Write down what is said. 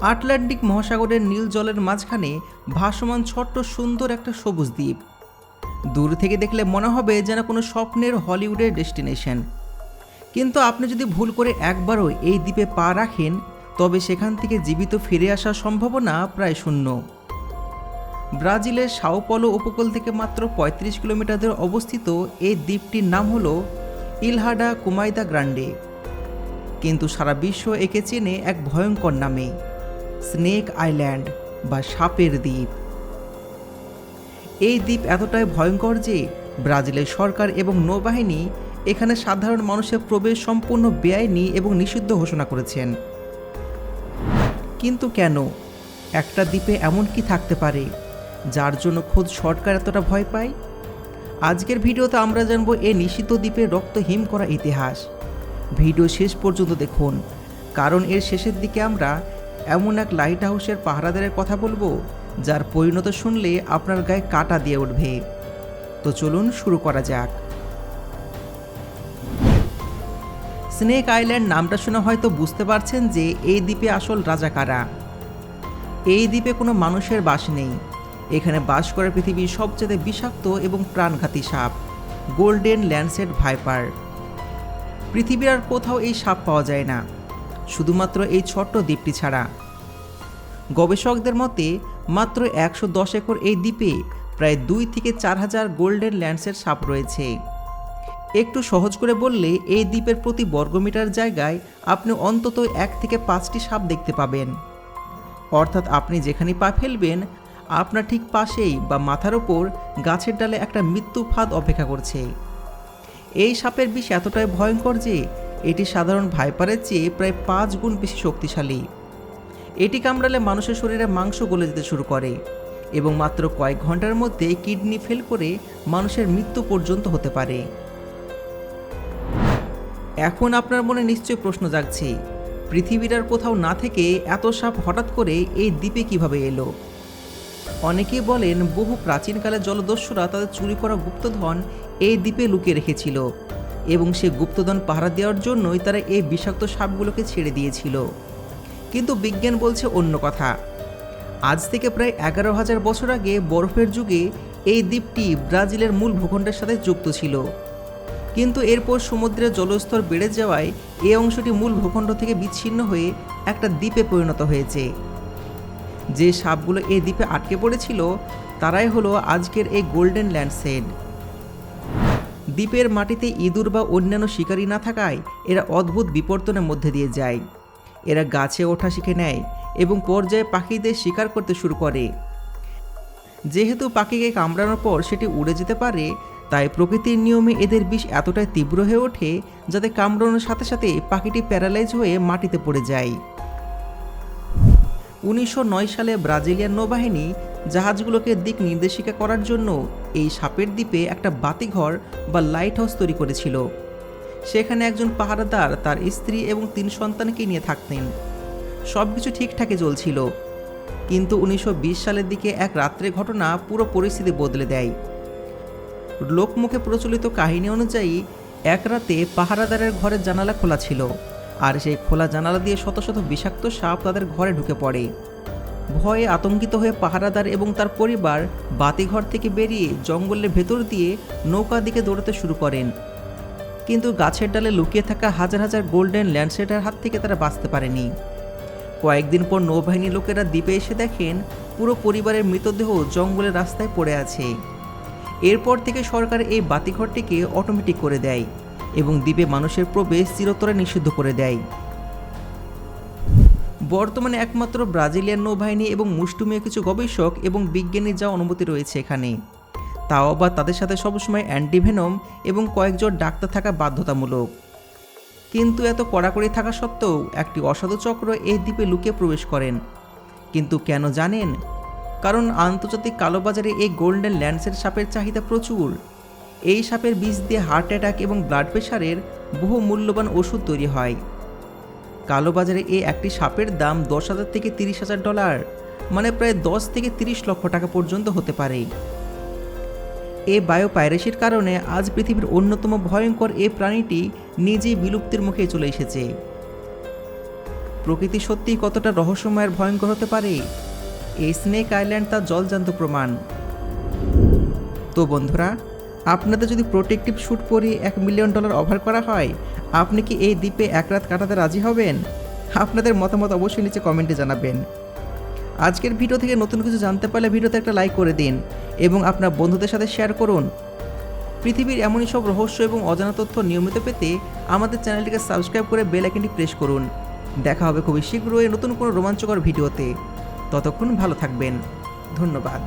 Atlantic মহাসাগরের নীল জলের মাঝখানে ভাসমান ছোট্ট সুন্দর একটা সবুজ দ্বীপ। দূর থেকে দেখলে মনে হবে যেন কোনো স্বপ্নের হলিউডের ডেস্টিনেশন। কিন্তু আপনি যদি ভুল করে একবারও এই দ্বীপে পা রাখেন, তবে সেখান থেকে জীবিত ফিরে আসার সম্ভাবনা প্রায় শূন্য। ব্রাজিলের সাও পলো উপকূল থেকে মাত্র ৩৫ কিলোমিটার দূরে অবস্থিত এই দ্বীপটির নাম হলো ইলহা দা কুমাইদা গ্রান্ডে, কিন্তু সারা বিশ্ব একে চেনে এক ভয়ঙ্কর নামে, স্নেক আইল্যান্ড বা সাপের দ্বীপ। এই দ্বীপ এতটাই ভয়ঙ্কর যে ব্রাজিলের সরকার এবং নৌবাহিনী এখানে সাধারণ মানুষের প্রবেশ সম্পূর্ণ বেআইনি এবং নিষিদ্ধ ঘোষণা করেছেন। কিন্তু কেন? একটা দ্বীপে এমন কি থাকতে পারে যার জন্য খোদ সরকার এতটা ভয় পায়? আজকের ভিডিওতে আমরা জানবো এই নিষিদ্ধ দ্বীপের রক্ত হিম করা ইতিহাস। ভিডিও শেষ পর্যন্ত দেখুন, কারণ এর শেষের দিকে আমরা এমন এক লাইট হাউসের পাহারাদারের কথা বলবো যার পরিণত শুনলে আপনার গায়ে কাঁটা দিয়ে উঠবে। তো চলুন শুরু করা যাক। স্নেক আইল্যান্ড নামটা শুনে হয়তো বুঝতে পারছেন যে এই দ্বীপে আসল রাজা কারা। এই দ্বীপে কোনো মানুষের বাস নেই। এখানে বাস করে পৃথিবীর সবচেয়ে বিষাক্ত এবং প্রাণঘাতী সাপ, গোল্ডেন ল্যান্ডসেট ভাইপার। পৃথিবীর আর কোথাও এই সাপ পাওয়া যায় না, শুধুমাত্র এই ছোট্ট দ্বীপটি ছাড়া। গবেষকদের মতে মাত্র ১১০ একর এই দ্বীপে প্রায় ২ থেকে ৪ হাজার গোল্ডেন ল্যান্ডসেট সাপ রয়েছে। একটু সহজ করে বললে এই দ্বীপের প্রতি বর্গমিটার জায়গায় আপনি অন্তত ১ থেকে ৫টি সাপ দেখতে পাবেন। অর্থাৎ আপনি যেখানে পা ফেলবেন আপনার ঠিক পাশেই বা মাথার ওপর গাছের ডালে একটা মৃত্যু ফাঁদ অপেক্ষা করছে। এই সাপের বিষ এতটাই ভয়ঙ্কর যে এটি সাধারণ ভাইপারের চেয়ে প্রায় ৫ গুণ বেশি শক্তিশালী। এটি কামড়ালে মানুষের শরীরে মাংস গলে যেতে শুরু করে এবং মাত্র কয়েক ঘন্টার মধ্যে কিডনি ফেল করে মানুষের মৃত্যু পর্যন্ত হতে পারে। এখন আপনার মনে নিশ্চয়ই প্রশ্ন জাগছে, পৃথিবীর আর কোথাও না থেকে এত সাপ হঠাৎ করে এই দ্বীপে কিভাবে এলো? অনেকেই বলেন বহু প্রাচীনকালে জলদস্যুরা তাদের চুরি করা গুপ্তধন এই দ্বীপে লুকিয়ে রেখেছিল এবং সে গুপ্তধন পাহারা দেওয়ার জন্যই তারা এই বিষাক্ত সাপগুলোকে ছেড়ে দিয়েছিল। কিন্তু বিজ্ঞান বলছে অন্য কথা। আজ থেকে প্রায় ১১,০০০ বছর আগে বরফের যুগে এই দ্বীপটি ব্রাজিলের মূল ভূখণ্ডের সাথে যুক্ত ছিল, কিন্তু এরপর সমুদ্রের জলস্তর বেড়ে যাওয়ায় এই অংশটি মূল ভূখণ্ড থেকে বিচ্ছিন্ন হয়ে একটা দ্বীপে পরিণত হয়েছে। যে সাপগুলো এই দ্বীপে আটকে পড়েছিল তারাই হলো আজকের এই গোল্ডেন ল্যান্ডসেট। দ্বীপের মাটিতে ইঁদুর বা অন্যান্য শিকারী না থাকায় এরা অদ্ভুত বিবর্তনের মধ্যে দিয়ে যায়। এরা গাছে ওঠা শিখে নেয় এবং পর্যায়ে পাখিদের শিকার করতে শুরু করে। যেহেতু পাখিকে কামড়ানোর পর সেটি উড়ে যেতে পারে, তাই প্রকৃতির নিয়মে এদের বিষ এতটাই তীব্র হয়ে ওঠে যাতে কামড়ানোর সাথে সাথে পাখিটি প্যারালাইজ হয়ে মাটিতে পড়ে যায়। ১৯০৯ সালে ব্রাজিলিয়ান নৌবাহিনী জাহাজগুলোকে দিক নির্দেশিকা করার জন্য এই সাপের দ্বীপে একটা বাতিঘর বা লাইট হাউস তৈরি করেছিল। সেখানে একজন পাহারাদার তার স্ত্রী এবং ৩ সন্তানকে নিয়ে থাকতেন। সব কিছু ঠিকঠাকই চলছিল, কিন্তু ১৯২০ সালের দিকে এক রাত্রের ঘটনা পুরো পরিস্থিতি বদলে দেয়। লোকমুখে প্রচলিত কাহিনী অনুযায়ী এক রাতে পাহারাদারের ঘরের জানালা খোলা ছিল, আর সেই খোলা জানালা দিয়ে শত শত বিষাক্ত সাপ তাদের ঘরে ঢুকে পড়ে। ভয়ে আতঙ্কিত হয়ে পাহারাদার এবং তার পরিবার বাতিঘর থেকে বেরিয়ে জঙ্গলের ভেতর দিয়ে নৌকার দিকে দৌড়াতে শুরু করেন। কিন্তু গাছের ডালে লুকিয়ে থাকা হাজার হাজার গোল্ডেন ল্যান্ডসেটের হাত থেকে তারা বাঁচতে পারেনি। কয়েকদিন পর নৌবাহিনীর লোকেরা দ্বীপে এসে দেখেন পুরো পরিবারের মৃতদেহ জঙ্গলের রাস্তায় পড়ে আছে। এরপর থেকে সরকার এই বাতিঘরটিকে অটোমেটিক করে দেয় এবং দ্বীপে মানুষের প্রবেশ চিরতরে নিষিদ্ধ করে দেয়। বর্তমানে একমাত্র ব্রাজিলিয়ান নৌবাহিনী এবং মুষ্টিমেয় কিছু গবেষক এবং বিজ্ঞানীর যা অনুমতি রয়েছে এখানে, তাও আবার তাদের সাথে সবসময় অ্যান্টিভেনম এবং কয়েকজন ডাক্তার থাকা বাধ্যতামূলক। কিন্তু এত কড়াকড়ি থাকা সত্ত্বেও একটি অসাধু চক্র এই দ্বীপে লুকিয়ে প্রবেশ করেন। কিন্তু কেন জানেন? কারণ আন্তর্জাতিক কালোবাজারে এই গোল্ডেন ল্যান্ডসেট সাপের চাহিদা প্রচুর। এই সাপের বিষ দিয়ে হার্ট অ্যাটাক এবং ব্লাড প্রেশারের বহু মূল্যবান ওষুধ তৈরি হয়। কালোবাজারে এই একটি সাপের দাম $10,000 থেকে $30,000, মানে প্রায় 10 থেকে 30 লক্ষ টাকা পর্যন্ত হতে পারে। এই বায়োপাইরেসির কারণে আজ পৃথিবীর অন্যতম ভয়ঙ্কর এই প্রাণীটি নিজেই বিলুপ্তির মুখে চলে এসেছে। প্রকৃতি সত্যিই কতটা রহস্যময় আর ভয়ঙ্কর হতে পারে? এই স্নেক আইল্যান্ড তার জলজান্ত প্রমাণ। তো বন্ধুরা, আপনাদের যদি প্রোটেক্টিভ স্যুট পরে $1 মিলিয়ন অফার করা হয়, আপনি কি এই দ্বীপে এক রাত কাটাতে রাজি হবেন? আপনাদের মতামত অবশ্যই নিচে কমেন্টে জানাবেন। আজকের ভিডিও থেকে নতুন কিছু জানতে পারলে ভিডিওতে একটা লাইক করে দিন এবং আপনার বন্ধুদের সাথে শেয়ার করুন। পৃথিবীর এমনই সব রহস্য এবং অজানা তথ্য নিয়মিত পেতে আমাদের চ্যানেলটিকে সাবস্ক্রাইব করে বেল আইকনটি প্রেস করুন। দেখা হবে খুবই শীঘ্রই নতুন কোনো রোমাঞ্চকর ভিডিওতে। ততক্ষণ ভালো থাকবেন। ধন্যবাদ।